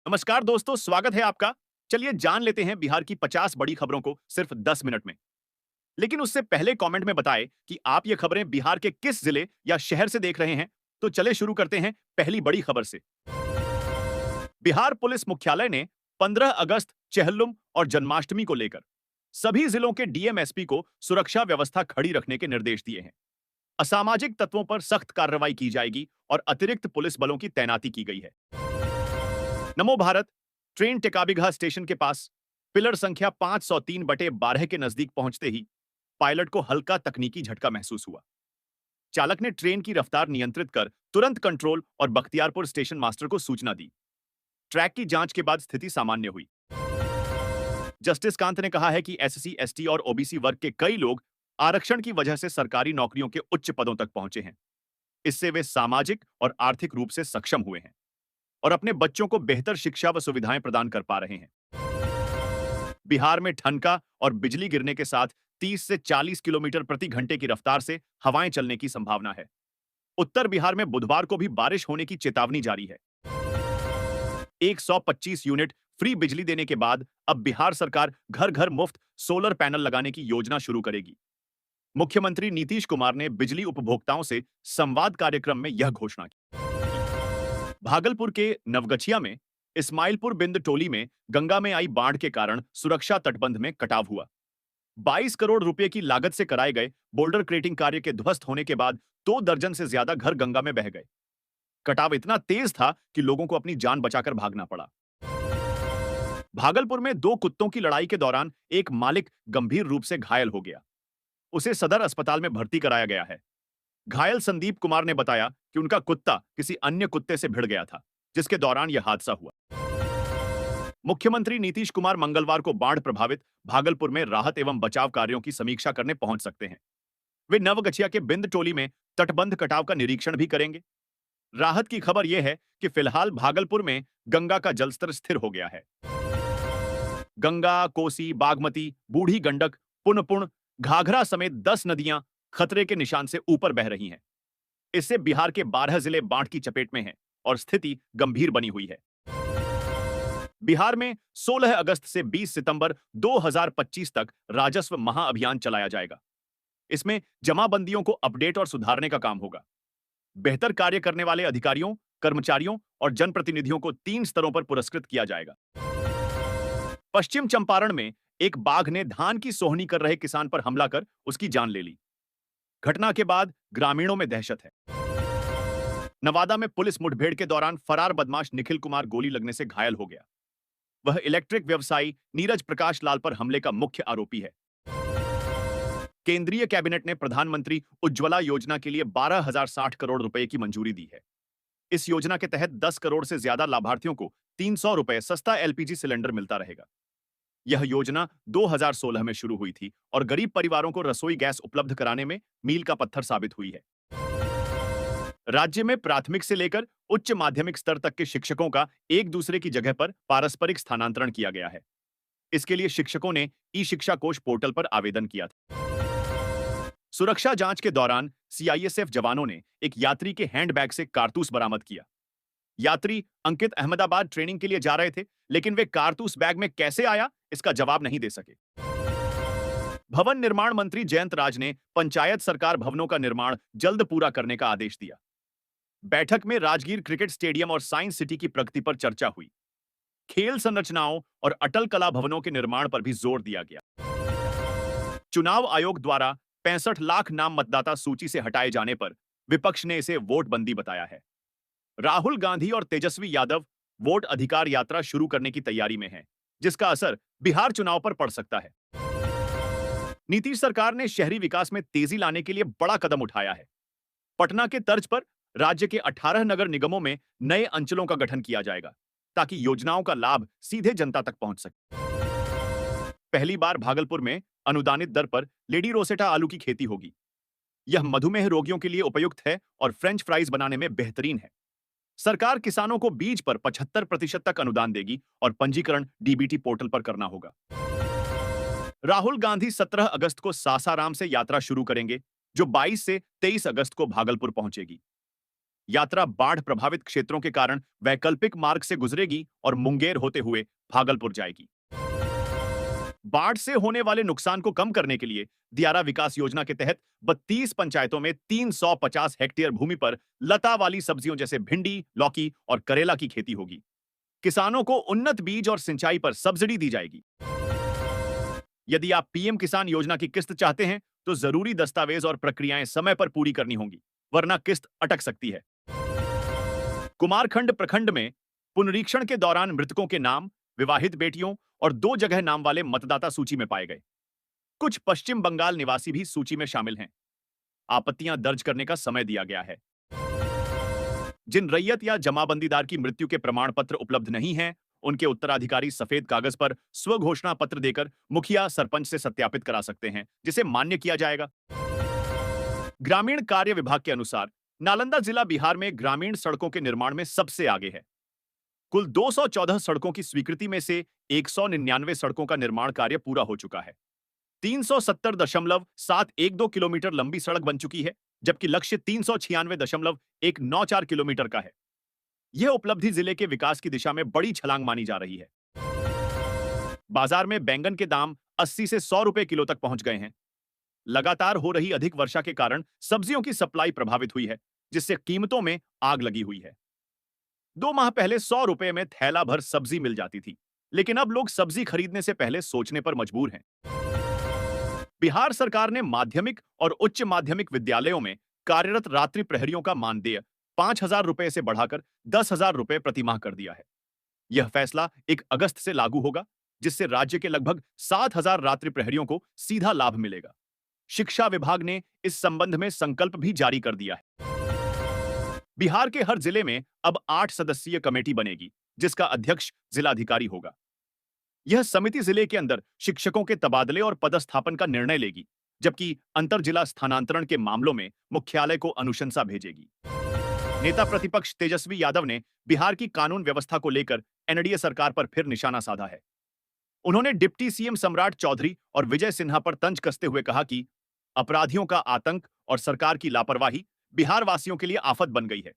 नमस्कार दोस्तों, स्वागत है आपका। चलिए जान लेते हैं बिहार की 50 बड़ी खबरों को सिर्फ 10 मिनट में। लेकिन उससे पहले कमेंट में बताएं कि आप ये खबरें बिहार के किस जिले या शहर से देख रहे हैं। तो चले शुरू करते हैं पहली बड़ी खबर से। बिहार पुलिस मुख्यालय ने 15 अगस्त, चेहल्लुम और जन्माष्टमी को लेकर सभी जिलों के डीएम-एसपी को सुरक्षा व्यवस्था खड़ी रखने के निर्देश दिए हैं। असामाजिक तत्वों पर सख्त कार्रवाई की जाएगी और अतिरिक्त पुलिस बलों की तैनाती की गई है। नमो भारत ट्रेन टेकाबिघा स्टेशन के पास पिलर संख्या 503/12 के नजदीक पहुंचते ही पायलट को हल्का तकनीकी झटका महसूस हुआ। चालक ने ट्रेन की रफ्तार नियंत्रित कर तुरंत कंट्रोल और बख्तियारपुर स्टेशन मास्टर को सूचना दी। ट्रैक की जांच के बाद स्थिति सामान्य हुई। जस्टिस कांत ने कहा है कि एससी, एसटी और ओबीसी वर्ग के कई लोग आरक्षण की वजह से सरकारी नौकरियों के उच्च पदों तक पहुंचे हैं। इससे वे सामाजिक और आर्थिक रूप से सक्षम हुए हैं और अपने बच्चों को बेहतर शिक्षा व सुविधाएं प्रदान कर पा रहे हैं। बिहार में ठनका और बिजली गिरने के साथ 30 से 40 किलोमीटर प्रति घंटे की रफ्तार से हवाएं चलने की संभावना है। उत्तर बिहार में बुधवार को भी बारिश होने की चेतावनी जारी है। 125 यूनिट फ्री बिजली देने के बाद अब बिहार सरकार घर घर मुफ्त सोलर पैनल लगाने की योजना शुरू करेगी। मुख्यमंत्री नीतीश कुमार ने बिजली उपभोक्ताओं से संवाद कार्यक्रम में यह घोषणा की। भागलपुर के नवगछिया में इस्माइलपुर बिंद टोली में गंगा में आई बाढ़ के कारण सुरक्षा तटबंध में कटाव हुआ। 22 करोड़ रुपए की लागत से कराए गए बोल्डर क्रेटिंग कार्य के ध्वस्त होने के बाद 2 दर्जन से ज्यादा घर गंगा में बह गए। कटाव इतना तेज था कि लोगों को अपनी जान बचाकर भागना पड़ा। भागलपुर में 2 कुत्तों की लड़ाई के दौरान एक मालिक गंभीर रूप से घायल हो गया। उसे सदर अस्पताल में भर्ती कराया गया है। घायल संदीप कुमार ने बताया कि उनका कुत्ता किसी अन्य कुत्ते से भिड़ गया था, जिसके दौरान यह हादसा हुआ। मुख्यमंत्री नीतीश कुमार मंगलवार को बाढ़ प्रभावित भागलपुर में राहत एवं बचाव कार्यों की समीक्षा करने पहुंच सकते हैं। वे नवगछिया के बिंद टोली में तटबंध कटाव का निरीक्षण भी करेंगे। राहत की खबर यह है कि फिलहाल भागलपुर में गंगा का जलस्तर स्थिर हो गया है। गंगा, कोसी, बागमती, बूढ़ी गंडक, पुनपुन, घाघरा समेत 10 नदियां खतरे के निशान से ऊपर बह रही हैं। इससे बिहार के 12 जिले बाढ़ की चपेट में हैं और स्थिति गंभीर बनी हुई है। बिहार में 16 अगस्त से 20 सितंबर 2025 तक राजस्व महाअभियान चलाया जाएगा। इसमें जमाबंदियों को अपडेट और सुधारने का काम होगा। बेहतर कार्य करने वाले अधिकारियों, कर्मचारियों और जनप्रतिनिधियों को 3 स्तरों पर पुरस्कृत किया जाएगा। पश्चिम चंपारण में एक बाघ ने धान की सोहनी कर रहे किसान पर हमला कर उसकी जान ले ली। घटना के बाद ग्रामीणों में दहशत है। नवादा में पुलिस मुठभेड़ के दौरान फरार बदमाश निखिल कुमार गोली लगने से घायल हो गया। वह इलेक्ट्रिक व्यवसायी नीरज प्रकाश लाल पर हमले का मुख्य आरोपी है। केंद्रीय कैबिनेट ने प्रधानमंत्री उज्ज्वला योजना के लिए 12,060 करोड़ रुपए की मंजूरी दी है। इस योजना के तहत 10 करोड़ से ज्यादा लाभार्थियों को 300 रुपए सस्ता एलपीजी सिलेंडर मिलता रहेगा। यह योजना 2016 में शुरू हुई थी और गरीब परिवारों को रसोई गैस उपलब्ध कराने में मील का पत्थर साबित हुई है। राज्य में प्राथमिक से लेकर उच्च माध्यमिक स्तर तक के शिक्षकों का एक दूसरे की जगह पर पारस्परिक स्थानांतरण किया गया है। इसके लिए शिक्षकों ने ई शिक्षा कोष पोर्टल पर आवेदन किया था। सुरक्षा जांच के दौरान सीआईएसएफ जवानों ने एक यात्री के हैंडबैग से कारतूस बरामद किया। यात्री अंकित अहमदाबाद ट्रेनिंग के लिए जा रहे थे, लेकिन वे कारतूस बैग में कैसे आया, इसका जवाब नहीं दे सके। भवन निर्माण मंत्री जयंत राज ने पंचायत सरकार भवनों का निर्माण जल्द पूरा करने का आदेश दिया। बैठक में राजगीर क्रिकेट स्टेडियम और साइंस सिटी की प्रगति पर चर्चा हुई। खेल संरचनाओं और अटल कला भवनों के निर्माण पर भी जोर दिया गया। चुनाव आयोग द्वारा 65 लाख नाम मतदाता सूची से हटाए जाने पर विपक्ष ने इसे वोटबंदी बताया है। राहुल गांधी और तेजस्वी यादव वोट अधिकार यात्रा शुरू करने की तैयारी में हैं, जिसका असर बिहार चुनाव पर पड़ सकता है। नीतीश सरकार ने शहरी विकास में तेजी लाने के लिए बड़ा कदम उठाया है। पटना के तर्ज पर राज्य के 18 नगर निगमों में नए अंचलों का गठन किया जाएगा, ताकि योजनाओं का लाभ सीधे जनता तक पहुंच सके। पहली बार भागलपुर में अनुदानित दर पर लेडी रोसेटा आलू की खेती होगी। यह मधुमेह रोगियों के लिए उपयुक्त है और फ्रेंच फ्राइज बनाने में बेहतरीन है। सरकार किसानों को बीज पर 75% तक अनुदान देगी और पंजीकरण डीबीटी पोर्टल पर करना होगा। राहुल गांधी 17 अगस्त को सासाराम से यात्रा शुरू करेंगे, जो 22 से 23 अगस्त को भागलपुर पहुंचेगी। यात्रा बाढ़ प्रभावित क्षेत्रों के कारण वैकल्पिक मार्ग से गुजरेगी और मुंगेर होते हुए भागलपुर जाएगी। बाढ़ से होने वाले नुकसान को कम करने के लिए दियारा विकास योजना के तहत 32 पंचायतों में 350 हेक्टेयर भूमि पर लता वाली सब्जियों जैसे भिंडी, लौकी और करेला की खेती होगी। किसानों को उन्नत बीज और सिंचाई पर सब्सिडी दी जाएगी। यदि आप पीएम किसान योजना की किस्त चाहते हैं, तो जरूरी दस्तावेज और प्रक्रियाएं समय पर पूरी करनी होंगी, वरना किस्त अटक सकती है। कुमारखंड प्रखंड में पुनरीक्षण के दौरान मृतकों के नाम विवाहित बेटियों और 2 जगह नाम वाले मतदाता सूची में पाए गए। कुछ पश्चिम बंगाल निवासी भी सूची में शामिल हैं। आपत्तियां दर्ज करने का समय दिया गया है। जिन रैयत या जमाबंदीदार की मृत्यु के प्रमाण पत्र उपलब्ध नहीं हैं, उनके उत्तराधिकारी सफेद कागज पर स्वघोषणा पत्र देकर मुखिया सरपंच से सत्यापित करा सकते हैं, जिसे मान्य किया जाएगा। ग्रामीण कार्य विभाग के अनुसार नालंदा जिला बिहार में ग्रामीण सड़कों के निर्माण में सबसे आगे है। कुल 214 सड़कों की स्वीकृति में से 199 सड़कों का निर्माण कार्य पूरा हो चुका है। 370.712 किलोमीटर लंबी सड़क बन चुकी है, जबकि लक्ष्य 396.194 किलोमीटर का है। यह उपलब्धि जिले के विकास की दिशा में बड़ी छलांग मानी जा रही है। बाजार में बैंगन के दाम 80 से 100 रुपए किलो तक पहुंच गए हैं। लगातार हो रही अधिक वर्षा के कारण सब्जियों की सप्लाई प्रभावित हुई है, जिससे कीमतों में आग लगी हुई है। 2 माह पहले 100 रुपए में थैला भर सब्जी मिल जाती थी, लेकिन अब लोग सब्जी खरीदने से पहले सोचने पर मजबूर हैं। बिहार सरकार ने माध्यमिक और उच्च माध्यमिक विद्यालयों में कार्यरत रात्रि प्रहरियों का मानदेय 5,000 रुपए से बढ़ाकर 10,000 रुपए प्रतिमाह कर दिया है। यह फैसला 1 अगस्त से लागू होगा, जिससे राज्य के लगभग 7,000 रात्रि प्रहरियों को सीधा लाभ मिलेगा। शिक्षा विभाग ने इस संबंध में संकल्प भी जारी कर दिया है। बिहार के हर जिले में अब 8 सदस्यीय कमेटी बनेगी, जिसका अध्यक्ष जिलाधिकारी होगा। यह समिति जिले के अंदर शिक्षकों के तबादले और पदस्थापन का निर्णय लेगी, जबकि अंतर जिला स्थानांतरण के मामलों में मुख्यालय को अनुशंसा भेजेगी। नेता प्रतिपक्ष तेजस्वी यादव ने बिहार की कानून व्यवस्था को लेकर एनडीए सरकार पर फिर निशाना साधा है। उन्होंने डिप्टी सीएम सम्राट चौधरी और विजय सिन्हा पर तंज कसते हुए कहा कि अपराधियों का आतंक और सरकार की लापरवाही बिहार वासियों के लिए आफत बन गई है।